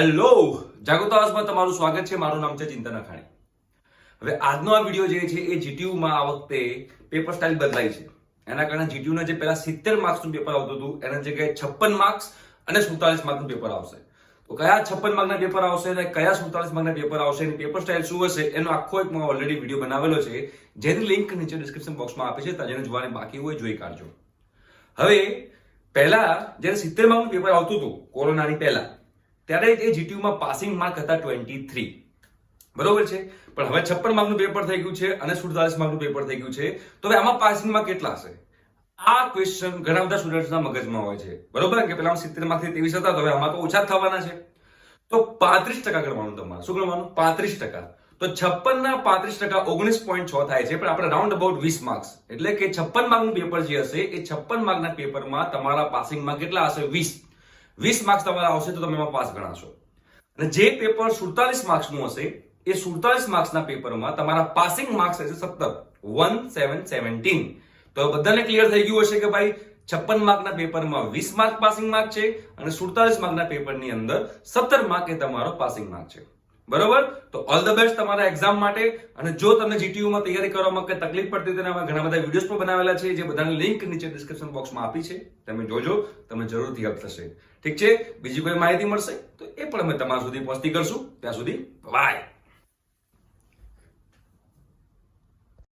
Hello, જાગૃત આવાજમાં તમારું સ્વાગત છે. મારું નામ છે ચિંતન અખાણી. હવે આજનો આ વિડીયો જે છે એ GTU માં આ વખતે પેપર સ્ટાઇલ બદલાઈ છે. એના કારણે GTU ના જે પહેલા 70 માર્ક્સનું પેપર આવતું હતું એના જગ્યાએ 56 માર્ક્સ અને 47 માર્કનું પેપર આવશે. તો કયા 56 માર્કના પેપર આવશે અને કયા 47 માર્કના પેપર આવશે અને પેપર સ્ટાઇલ શું હશે એનો આખો એક મેં ઓલરેડી વિડીયો બનાવેલો છે, જેની લિંક નીચે ડિસ્ક્રિપ્શન બોક્સમાં આપી છે. જેને જોવાની બાકી હોય જોઈ કાઢજો. હવે પહેલા જ્યારે 70 માર્કનું પેપર આવતું હતું કોરોનાની પહેલા, ત્યારે એ GTU માં પાસિંગ માર્ક હતા 23, બરોબર છે. પણ હવે 56 માર્કનું પેપર થઈ ગયું છે અને 47 માર્કનું પેપર થઈ ગયું છે. તો હવે આમાં પાસિંગ માર્ક કેટલા હશે? આ ક્વેશ્ચન ઘણા બધા સ્ટુડન્ટ્સના મગજમાં હોય છે, બરોબર, કે પેલા 70 માર્કથી 23 હતા, તો હવે આમાં તો ઓછા થવાના છે. તો 35% ગણવાનું તમારે. શું ગણવાનું? 35%. તો 56 ના 35% 19.6 થાય છે. પણ આપણે રાઉન્ડ અબાઉટ 20 માર્ક્સ, એટલે કે 56 માર્કનું પેપર જે હશે એ 56 માર્કના પેપરમાં તમારા પાસિંગ માર્ક કેટલા હશે? 20 માર્ક્સ તમારા આવશે તો તમે એમાં પાસ ગણાશો. અને જે પેપર 47 માર્ક્સનું હશે એ 47 માર્ક્સના પેપરમાં તમારા પાસિંગ માર્ક્સ હશે 17. તો બધાને ક્લિયર થઈ ગયું હશે કે ભાઈ 56 માર્કના પેપરમાં 20 માર્ક પાસિંગ માર્ક છે અને 47 માર્કના પેપરની અંદર 17 માર્ક એ તમારો પાસિંગ માર્ક છે, બરોબર. તો ઓલ ધ બેસ્ટ તમારા એક્ઝામ માટે. અને જો તમને GTU માં તૈયારી કરવામાં કઈ તકલીફ પડતી હોય તો એમાં ઘણા બધા વિડીયોઝ પણ બનાવેલા છે, જે બધાની લિંક નીચે ડિસ્ક્રિપ્શન બોક્સમાં આપી છે. તમે જોજો, તમને જરૂરથી હેલ્પ થશે. ઠીક છે. બીજી કોઈ માહિતી મળશે તો એ પણ અમે તમારા સુધી પહોંચતી કરશું. ત્યાં સુધી બાય.